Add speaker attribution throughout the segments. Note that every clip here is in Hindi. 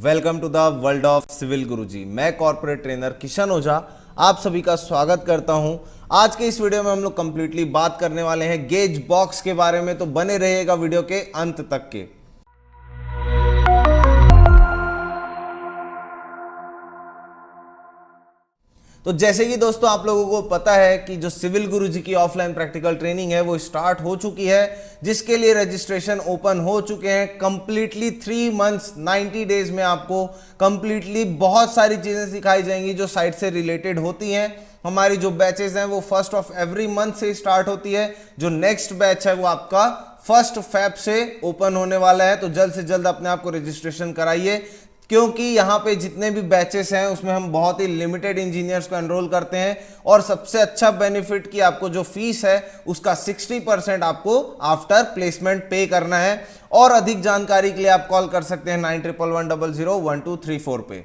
Speaker 1: Welcome to the world of civil Guruji. मैं कॉर्पोरेट ट्रेनर किशन ओझा आप सभी का स्वागत करता हूं। आज के इस वीडियो में हम लोग कंप्लीटली बात करने वाले हैं गेज बॉक्स के बारे में, तो बने रहिएगा वीडियो के अंत तक के। तो जैसे कि दोस्तों आप लोगों को पता है कि जो सिविल गुरुजी की ऑफलाइन प्रैक्टिकल ट्रेनिंग है वो स्टार्ट हो चुकी है, जिसके लिए रजिस्ट्रेशन ओपन हो चुके हैं। कंप्लीटली 3 मंथ्स 90 डेज में आपको कंप्लीटली बहुत सारी चीजें सिखाई जाएंगी जो साइट से रिलेटेड होती हैं। हमारी जो बैचेस हैं वो 1 एवरी मंथ से स्टार्ट होती है। जो नेक्स्ट बैच है वो आपका 1 फेब से ओपन होने वाला है, तो जल्द से जल्द अपने आप को रजिस्ट्रेशन कराइए, क्योंकि यहाँ पे जितने भी बैचेस हैं उसमें हम बहुत ही लिमिटेड इंजीनियर्स को एनरोल करते हैं। और सबसे अच्छा बेनिफिट कि आपको जो फीस है उसका 60% आपको आफ्टर प्लेसमेंट पे करना है। और अधिक जानकारी के लिए आप कॉल कर सकते हैं 9111001234 पे।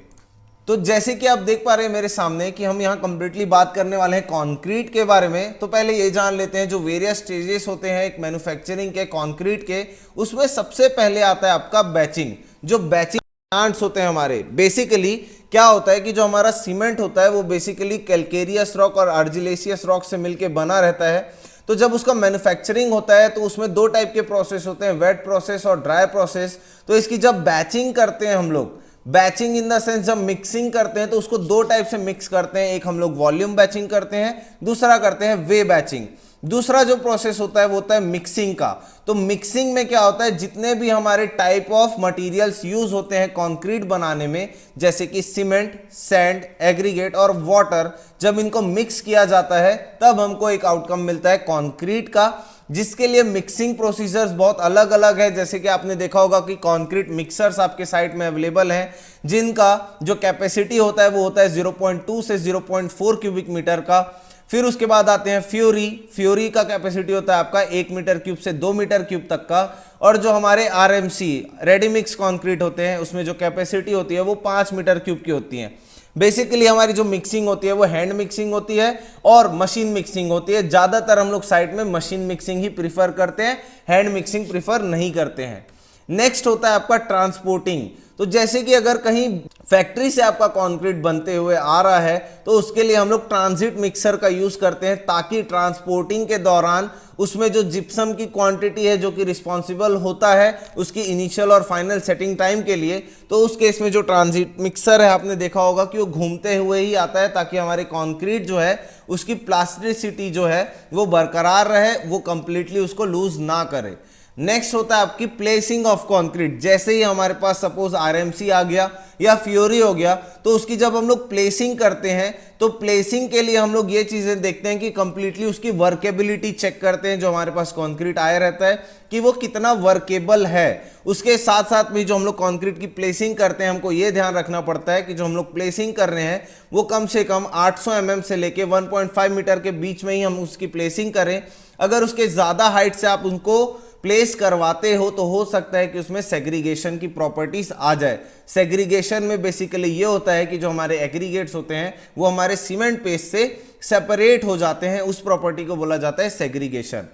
Speaker 1: तो जैसे कि आप देख पा रहे हैं मेरे सामने कि हम यहाँ कंप्लीटली बात करने वाले हैं कंक्रीट के बारे में। तो पहले ये जान लेते हैं जो वेरियस स्टेजेस होते हैं एक मैन्युफैक्चरिंग के कंक्रीट के, उसमें सबसे पहले आता है आपका बैचिंग। जो बैचिंग प्लांट्स होते हैं हमारे, बेसिकली क्या होता है कि जो हमारा सीमेंट होता है वो बेसिकली कैलकेरियस रॉक और आर्जिलेसियस रॉक से मिलके बना रहता है। तो जब उसका मैन्युफैक्चरिंग होता है तो उसमें 2 टाइप के प्रोसेस होते हैं, वेट प्रोसेस और ड्राई प्रोसेस। तो इसकी जब बैचिंग करते हैं हम लोग, बैचिंग इन द सेंस जब मिक्सिंग करते हैं तो उसको 2 टाइप से मिक्स करते हैं। एक हम लोग वॉल्यूम बैचिंग करते हैं, दूसरा करते हैं वे बैचिंग। दूसरा जो प्रोसेस होता है वो होता है मिक्सिंग का। तो मिक्सिंग में क्या होता है, जितने भी हमारे टाइप ऑफ मटेरियल्स यूज होते हैं कंक्रीट बनाने में, जैसे कि सीमेंट, सैंड, एग्रीगेट और वाटर, जब इनको मिक्स किया जाता है तब हमको एक आउटकम मिलता है कंक्रीट का, जिसके लिए मिक्सिंग प्रोसीजर्स बहुत अलग अलग है। जैसे कि आपने देखा होगा कि कंक्रीट मिक्सर्स आपके साइट में अवेलेबल हैं, जिनका जो कैपेसिटी होता है वो होता है 0.2 से 0.4 क्यूबिक मीटर का। फिर उसके बाद आते हैं फ्यूरी का कैपेसिटी होता है आपका 1 मीटर क्यूब से 2 मीटर क्यूब तक का। और जो हमारे आरएमसी रेडी मिक्स कंक्रीट होते हैं उसमें जो कैपेसिटी होती है वो 5 मीटर क्यूब की होती है। बेसिकली हमारी जो मिक्सिंग होती है वो हैंड मिक्सिंग होती है और मशीन मिक्सिंग होती है। ज्यादातर हम लोग साइट में मशीन मिक्सिंग ही प्रीफर करते हैं, हैंड मिक्सिंग प्रीफर नहीं करते हैं। नेक्स्ट होता है आपका ट्रांसपोर्टिंग। तो जैसे कि अगर कहीं फैक्ट्री से आपका कंक्रीट बनते हुए आ रहा है तो उसके लिए हम लोग ट्रांजिट मिक्सर का यूज करते हैं, ताकि ट्रांसपोर्टिंग के दौरान उसमें जो जिप्सम की क्वांटिटी है जो कि रिस्पॉन्सिबल होता है उसकी इनिशियल और फाइनल सेटिंग टाइम के लिए, तो उस केस में जो ट्रांजिट मिक्सर है आपने देखा होगा कि वो घूमते हुए ही आता है, ताकि हमारे कंक्रीट जो है उसकी प्लास्टिसिटी जो है वो बरकरार रहे, वो कंप्लीटली उसको लूज ना करे। नेक्स्ट होता है आपकी प्लेसिंग ऑफ कंक्रीट। जैसे ही हमारे पास सपोज आरएमसी आ गया या फ्यूरी हो गया, तो उसकी जब हम लोग प्लेसिंग करते हैं तो प्लेसिंग के लिए हम लोग ये चीजें देखते हैं कि कंप्लीटली उसकी वर्केबिलिटी चेक करते हैं। जो हमारे पास कंक्रीट आया रहता है कि वो कितना वर्केबल है। उसके साथ साथ भी जो हम लोग कंक्रीट की प्लेसिंग करते हैं हमको ये ध्यान रखना पड़ता है कि जो हम लोग प्लेसिंग कर रहे हैं वो कम से कम 800 mm से लेके 1.5 मीटर के बीच में ही हम उसकी प्लेसिंग करें। अगर उसके ज्यादा हाइट से आप उनको प्लेस करवाते हो तो हो सकता है कि उसमें सेग्रीगेशन की प्रॉपर्टीज आ जाए। सेग्रीगेशन में बेसिकली ये होता है कि जो हमारे एग्रीगेट्स होते हैं वो हमारे सीमेंट पेस्ट से सेपरेट हो जाते हैं, उस प्रॉपर्टी को बोला जाता है सेग्रीगेशन।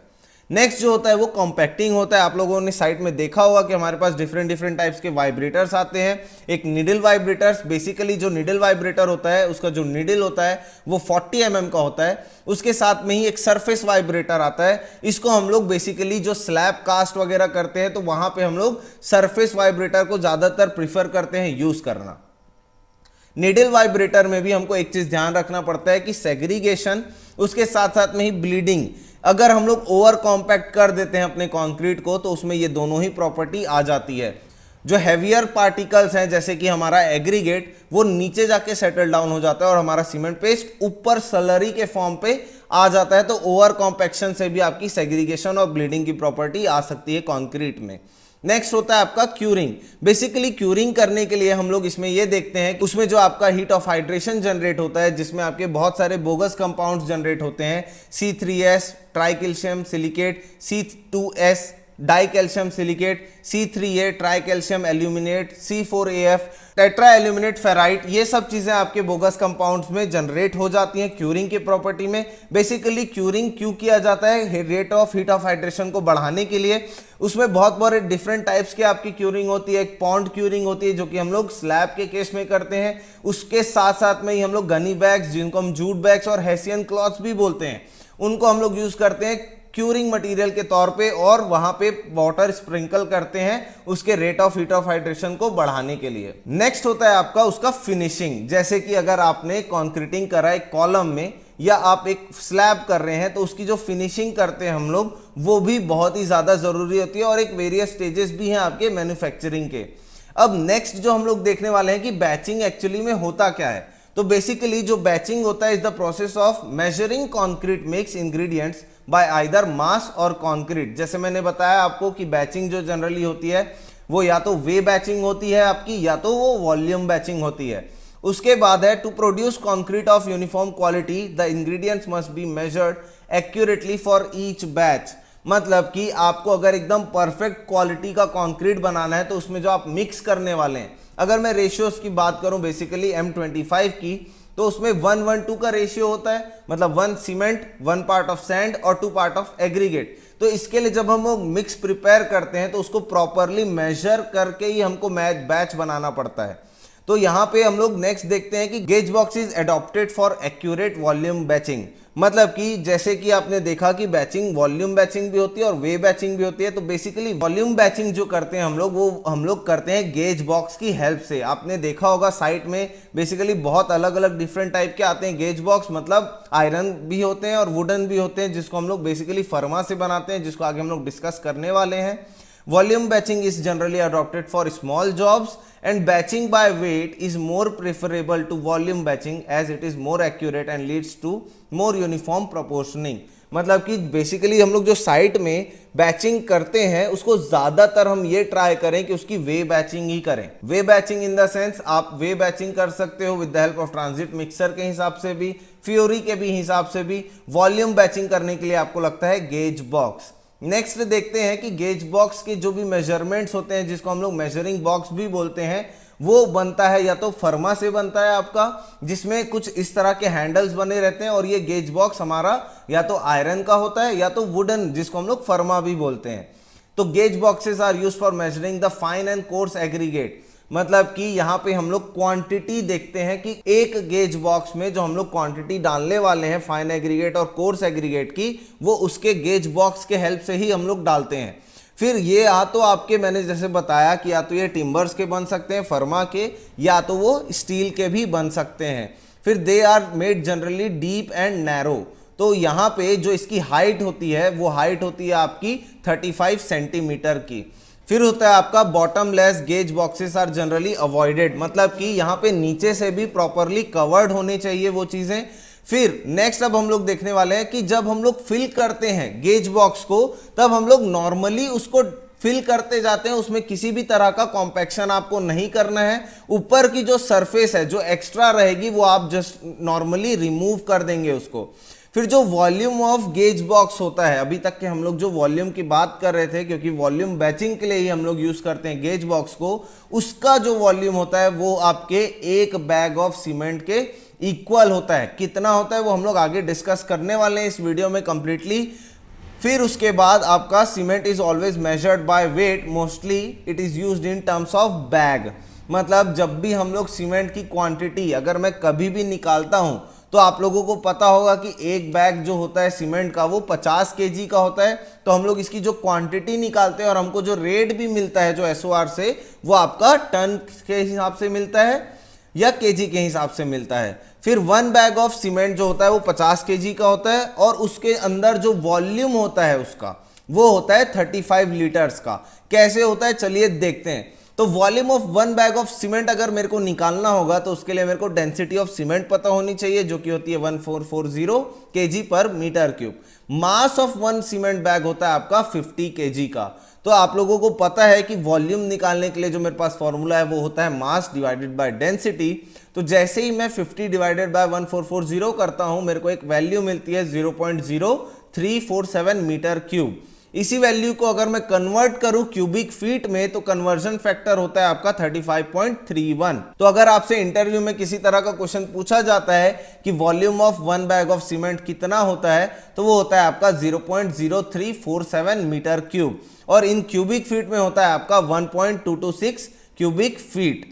Speaker 1: नेक्स्ट जो होता है वो कॉम्पैक्टिंग होता है। आप लोगों ने साइट में देखा होगा कि हमारे पास डिफरेंट टाइप्स के वाइब्रेटर्स आते हैं। एक निडल वाइब्रेटर्स, बेसिकली जो निडल वाइब्रेटर होता है उसका जो निडल होता है वो 40 mm का होता है। उसके साथ में ही एक सरफेस वाइब्रेटर आता है। इसको हम लोग बेसिकली जो स्लैब कास्ट वगैरह करते हैं तो वहां पे हम लोग सरफेस वाइब्रेटर को ज्यादातर प्रीफर करते हैं यूज करना। निडल वाइब्रेटर में भी हमको एक चीज ध्यान रखना पड़ता है कि सेग्रीगेशन, उसके साथ साथ में ही ब्लीडिंग। अगर हम लोग ओवर कॉम्पैक्ट कर देते हैं अपने कंक्रीट को तो उसमें ये दोनों ही प्रॉपर्टी आ जाती है। जो हैवियर पार्टिकल्स हैं जैसे कि हमारा एग्रीगेट वो नीचे जाके सेटल डाउन हो जाता है और हमारा सीमेंट पेस्ट ऊपर स्लरी के फॉर्म पे आ जाता है। तो ओवर कॉम्पैक्शन से भी आपकी सेग्रीगेशन और ब्लीडिंग की प्रॉपर्टी आ सकती है कंक्रीट में। नेक्स्ट होता है आपका क्यूरिंग। बेसिकली क्यूरिंग करने के लिए हम लोग इसमें ये देखते हैं कि उसमें जो आपका हीट ऑफ हाइड्रेशन जनरेट होता है, जिसमें आपके बहुत सारे बोगस कंपाउंड्स जनरेट होते हैं, C3S, tricalcium silicate, C2S, die calcium silicate, C3A try calcium aluminate, C4AF tetra aluminate ferrite, ये सब चीजें आपके बोगस कंपाउंड्स में जनरेट हो जाती हैं क्यूरिंग की प्रॉपर्टी में। बेसिकली क्यूरिंग क्यों किया जाता है? Rate of heat of hydration को बढ़ाने के लिए। उसमें बहुत बड़े डिफरेंट टाइप्स की आपकी क्यूरिंग होती है। एक पॉन्ड क्यूरिंग होती है जो कि हम लोग स्लैब के केस में करते हैं, उसके साथ साथ में ही हम लोग गनी बैग्स, जिनको हम जूट बैग्स और हेसियन क्लॉथ्स भी बोलते हैं, उनको हम लोग यूज करते हैं क्यूरिंग मटेरियल के तौर पे, और वहां पे वाटर स्प्रिंकल करते हैं उसके rate of heat of hydration को बढ़ाने के लिए। नेक्स्ट होता है आपका उसका फिनिशिंग। जैसे कि अगर आपने कंक्रीटिंग करा है कॉलम में या आप एक स्लैब कर रहे हैं, तो उसकी जो फिनिशिंग करते हैं हम लोग, वो भी बहुत ही ज्यादा जरूरी होती है, और एक वेरियस स्टेजेस भी हैं आपके मैन्युफैक्चरिंग के। अब नेक्स्ट जो हम लोग देखने वाले हैं कि बैचिंग एक्चुअली में होता क्या है। तो बेसिकली जो बैचिंग होता है is the process of measuring concrete mix ingredients bye either मास और कॉन्क्रीट। जैसे मैंने बताया आपको कि बैचिंग जो जनरली होती है वो या तो वे बैचिंग होती है आपकी, या तो वो वॉल्यूम बैचिंग होती है। उसके बाद है to produce concrete of uniform quality the ingredients must be measured accurately for each batch. मतलब कि आपको अगर एकदम परफेक्ट क्वालिटी का कंक्रीट बनाना है तो उसमें जो आप मिक्स करने वाले हैं, अगर मैं रेशियोज की बात करूं बेसिकली M25 की, तो उसमें 1:1:2 का रेशियो होता है, मतलब 1 सीमेंट, 1 पार्ट ऑफ सैंड और 2 पार्ट ऑफ एग्रीगेट। तो इसके लिए जब हम लोग मिक्स प्रिपेयर करते हैं तो उसको प्रॉपरली मेजर करके ही हमको बैच बनाना पड़ता है। तो यहां पे हम लोग नेक्स्ट देखते हैं कि gauge box is adopted for accurate volume batching. मतलब कि जैसे कि आपने देखा कि बैचिंग वॉल्यूम बैचिंग भी होती है और वे बैचिंग भी होती है। तो बेसिकली वॉल्यूम बैचिंग जो करते हैं हम लोग, वो हम लोग करते हैं गेज बॉक्स की हेल्प से। आपने देखा होगा साइट में बेसिकली बहुत अलग अलग डिफरेंट टाइप के आते हैं गेज बॉक्स, मतलब आयरन भी होते हैं और वुडन भी होते हैं, जिसको हम लोग बेसिकली फर्मा से बनाते हैं, जिसको आगे हम लोग डिस्कस करने वाले हैं। Volume batching is generally adopted for small jobs, and batching by weight is more preferable to volume batching as it is more accurate and leads to more uniform proportioning। मतलब कि बेसिकली हम लोग जो साइट में बैचिंग करते हैं उसको ज्यादातर हम ये ट्राई करें कि उसकी वे बैचिंग ही करें। वे बैचिंग इन द सेंस आप वे बैचिंग कर सकते हो with the help of transit mixer के हिसाब से भी, फ्यूरी के भी हिसाब से भी। वॉल्यूम बैचिंग करने के लिए आपको लगता है गेज बॉक्स। नेक्स्ट देखते हैं कि गेज बॉक्स के जो भी मेजरमेंट्स होते हैं, जिसको हम लोग मेजरिंग बॉक्स भी बोलते हैं, वो बनता है या तो फर्मा से बनता है आपका, जिसमें कुछ इस तरह के हैंडल्स बने रहते हैं, और ये गेज बॉक्स हमारा या तो आयरन का होता है या तो वुडन, जिसको हम लोग फर्मा भी बोलते हैं। तो gauge boxes are used for measuring the fine and coarse aggregate. मतलब कि यहाँ पे हम लोग क्वांटिटी देखते हैं कि एक गेज बॉक्स में जो हम लोग क्वांटिटी डालने वाले हैं फाइन एग्रीगेट और कोर्स एग्रीगेट की, वो उसके गेज बॉक्स के हेल्प से ही हम लोग डालते हैं। फिर ये या तो आपके, मैंने जैसे बताया कि या तो ये टिम्बर्स के बन सकते हैं फर्मा के, या तो वो स्टील के भी बन सकते हैं। फिर they are made generally deep and narrow. तो यहाँ पे जो इसकी हाइट होती है वो हाइट होती है आपकी 35 सेंटीमीटर की। फिर होता है आपका bottomless gauge boxes are generally avoided. मतलब कि यहाँ पे नीचे से भी प्रॉपरली कवर्ड होने चाहिए वो चीजें। फिर नेक्स्ट अब हम लोग देखने वाले हैं कि जब हम लोग फिल करते हैं गेज बॉक्स को, तब हम लोग नॉर्मली उसको फिल करते जाते हैं, उसमें किसी भी तरह का कॉम्पैक्शन आपको नहीं करना है। ऊपर की जो सरफेस है जो एक्स्ट्रा रहेगी वो आप जस्ट नॉर्मली रिमूव कर देंगे उसको। फिर जो वॉल्यूम ऑफ गेज बॉक्स होता है, अभी तक के हम लोग जो वॉल्यूम की बात कर रहे थे, क्योंकि वॉल्यूम बैचिंग के लिए ही हम लोग यूज करते हैं गेज बॉक्स को, उसका जो वॉल्यूम होता है वो आपके एक बैग ऑफ सीमेंट के इक्वल होता है। कितना होता है वो हम लोग आगे डिस्कस करने वाले हैं इस वीडियो में कंप्लीटली। फिर उसके बाद आपका cement is always measured by weight, mostly it is used in terms of bag. मतलब जब भी हम लोग सीमेंट की क्वांटिटी अगर मैं कभी भी निकालता हूं, तो आप लोगों को पता होगा कि एक बैग जो होता है सीमेंट का वो 50 केजी का होता है। तो हम लोग इसकी जो क्वांटिटी निकालते हैं और हमको जो रेट भी मिलता है जो SOR से, वो आपका टन के हिसाब से मिलता है या केजी के हिसाब से मिलता है। फिर 1 बैग ऑफ सीमेंट जो होता है वो 50 केजी का होता है, और उसके अंदर जो वॉल्यूम होता है उसका वो होता है 35 लीटर्स का। कैसे होता है चलिए देखते हैं। तो volume of 1 bag of cement अगर मेरे को निकालना होगा तो उसके लिए मेरे को डेंसिटी ऑफ सीमेंट पता होनी चाहिए, जो कि होती है 1440 kg पर metre cube. Mass of 1 cement bag होता है आपका 50 kg का। तो आप लोगों को पता है कि वॉल्यूम निकालने के लिए जो मेरे पास फॉर्मूला है वो होता है मास डिवाइडेड बाय डेंसिटी। तो जैसे ही मैं 50 डिवाइडेड बाय 1440 करता हूं, मेरे को एक वैल्यू मिलती है 0.0347 मीटर क्यूब। इसी वैल्यू को अगर मैं कन्वर्ट करूं क्यूबिक फीट में तो कन्वर्जन फैक्टर होता है आपका 35.31। तो अगर आपसे इंटरव्यू में किसी तरह का क्वेश्चन पूछा जाता है कि volume of 1 bag of cement कितना होता है, तो वो होता है आपका 0.0347 मीटर क्यूब, और इन क्यूबिक फीट में होता है आपका 1.226 क्यूबिक फीट।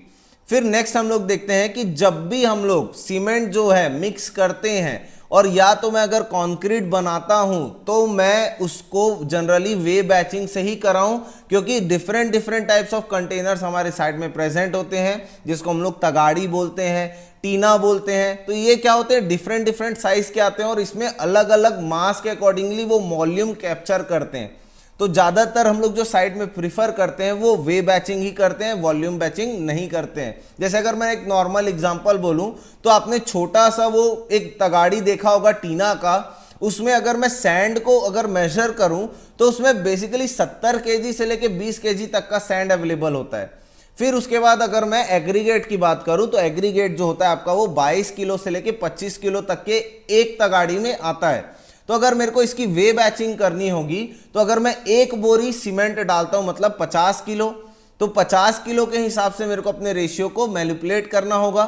Speaker 1: फिर नेक्स्ट हम लोग देखते हैं कि जब भी हम लोग सीमेंट जो है मिक्स करते हैं, और या तो मैं अगर कंक्रीट बनाता हूं तो मैं उसको जनरली वे बैचिंग से ही कराऊं, क्योंकि डिफरेंट टाइप्स ऑफ कंटेनर्स हमारे साइड में प्रेजेंट होते हैं, जिसको हम लोग तगाड़ी बोलते हैं, टीना बोलते हैं। तो ये क्या होते हैं, डिफरेंट साइज के आते हैं और इसमें अलग अलग मास के अकॉर्डिंगली वो वॉल्यूम कैप्चर करते हैं। तो ज़्यादातर हम लोग जो साइड में प्रीफर करते हैं वो वे बैचिंग ही करते हैं, वॉल्यूम बैचिंग नहीं करते हैं। जैसे अगर मैं एक नॉर्मल एग्जांपल बोलूं तो आपने छोटा सा वो एक तगाड़ी देखा होगा टीना का, उसमें अगर मैं सैंड को अगर मेजर करूं तो उसमें बेसिकली 70 केजी से लेके 20 केजी तक का सैंड अवेलेबल होता है। फिर उसके बाद अगर मैं एग्रीगेट की बात करूं तो एग्रीगेट जो होता है आपका वो 22 किलो से लेके 25 किलो तक के एक तगाड़ी में आता है। तो अगर मेरे को इसकी वे बैचिंग करनी होगी तो अगर मैं एक बोरी सीमेंट डालता हूं मतलब 50 किलो, तो 50 किलो के हिसाब से मेरे को अपने रेशियो को मैनिपुलेट करना होगा।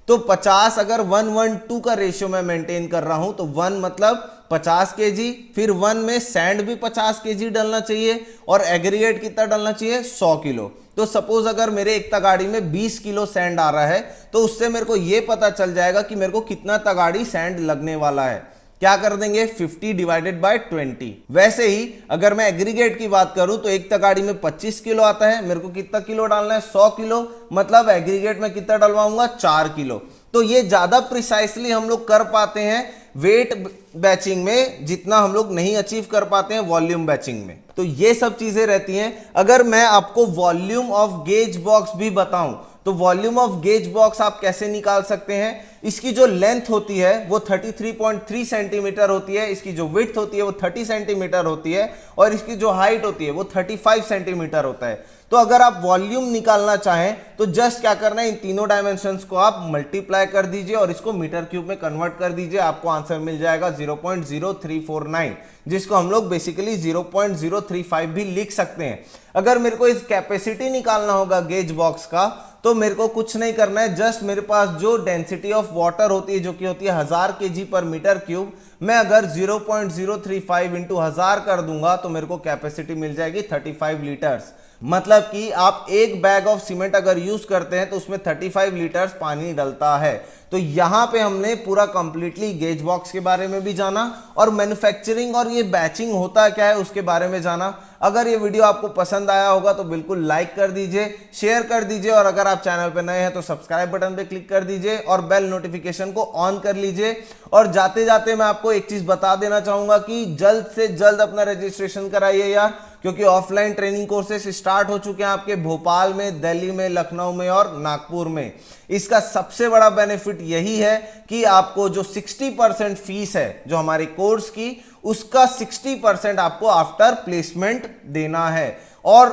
Speaker 1: तो 50 अगर 1:1:2 का रेशियो मैं मेंटेन कर रहा हूं तो 1 मतलब 50 केजी, फिर 1 में सैंड भी 50 केजी डलना चाहिए और एग्रीगेट कितना डलना चाहिए 100 किलो। तो सपोज अगर मेरे एक तगाड़ी में 20 किलो सैंड आ रहा है तो उससे मेरे को यह पता चल जाएगा कि मेरे को कितना तगाड़ी सैंड लगने वाला है। क्या कर देंगे 50 डिवाइडेड बाय 20। वैसे ही अगर मैं एग्रीगेट की बात करूं तो एक तगाड़ी में 25 किलो आता है, मेरे को कितना किलो डालना है 100 किलो, मतलब एग्रीगेट में कितना डलवाऊंगा 4 किलो। तो ये ज्यादा प्रिसाइसली हम लोग कर पाते हैं वेट बैचिंग में, जितना हम लोग नहीं अचीव कर पाते हैं वॉल्यूम बैचिंग में। तो ये सब चीजें रहती हैं। अगर मैं आपको वॉल्यूम ऑफ गेज बॉक्स भी बताऊं तो वॉल्यूम ऑफ गेज बॉक्स आप कैसे निकाल सकते हैं, इसकी जो लेंथ होती है वो 33.3 सेंटीमीटर होती है, इसकी जो विड्थ होती है वो 30 सेंटीमीटर होती है, और इसकी जो हाइट होती है वो 35 सेंटीमीटर होता है। तो अगर आप वॉल्यूम निकालना चाहें तो जस्ट क्या करना है, इन तीनों डायमेंशंस को आप मल्टीप्लाई कर दीजिए और इसको मीटर क्यूब में कन्वर्ट कर दीजिए, आपको आंसर मिल जाएगा 0.0349, जिसको हम लोग बेसिकली 0.035 भी लिख सकते हैं। अगर मेरे को इस कैपेसिटी निकालना होगा गेज बॉक्स का तो मेरे को कुछ नहीं करना है, जस्ट मेरे पास जो डेंसिटी ऑफ वाटर होती है जो कि होती है 1000 केजी पर मीटर क्यूब, मैं अगर 0.035 इंटू 1000 कर दूंगा तो मेरे को कैपेसिटी मिल जाएगी 35 लीटर्स। मतलब कि आप एक बैग ऑफ सीमेंट अगर यूज करते हैं तो उसमें 35 लीटर्स पानी डलता है। तो यहां पे हमने पूरा कंप्लीटली गेज बॉक्स के बारे में भी जाना और मैन्युफैक्चरिंग और ये बैचिंग होता क्या है उसके बारे में जाना। अगर ये वीडियो आपको पसंद आया होगा तो बिल्कुल लाइक कर दीजिए, शेयर कर दीजिए, और अगर आप चैनल पर नए हैं तो सब्सक्राइब बटन पे क्लिक कर दीजिए और बेल नोटिफिकेशन को ऑन कर लीजिए। और जाते जाते मैं आपको एक चीज बता देना चाहूंगा कि जल्द से जल्द अपना रजिस्ट्रेशन कराइए यार, क्योंकि ऑफलाइन ट्रेनिंग कोर्सेस स्टार्ट हो चुके हैं आपके भोपाल में, दिल्ली में, लखनऊ में और नागपुर में। इसका सबसे बड़ा बेनिफिट यही है कि आपको जो 60% फीस है जो हमारे कोर्स की, उसका 60% आपको आफ्टर प्लेसमेंट देना है। और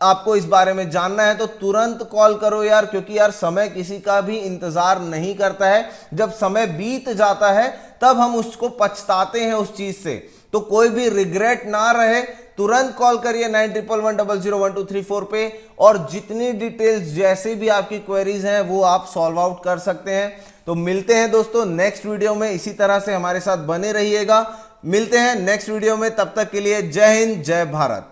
Speaker 1: आपको इस बारे में जानना है तो तुरंत कॉल करो यार, क्योंकि यार समय किसी का भी इंतजार नहीं करता है। जब समय बीत जाता है तब हम उसको पछताते हैं उस चीज से। तो कोई भी रिग्रेट ना रहे, तुरंत कॉल करिए 9111001234 पे, और जितनी डिटेल्स जैसे भी आपकी क्वेरीज हैं वो आप सॉल्व आउट कर सकते हैं। तो मिलते हैं दोस्तों नेक्स्ट वीडियो में, इसी तरह से हमारे साथ बने रहिएगा। मिलते हैं नेक्स्ट वीडियो में, तब तक के लिए जय हिंद, जय भारत।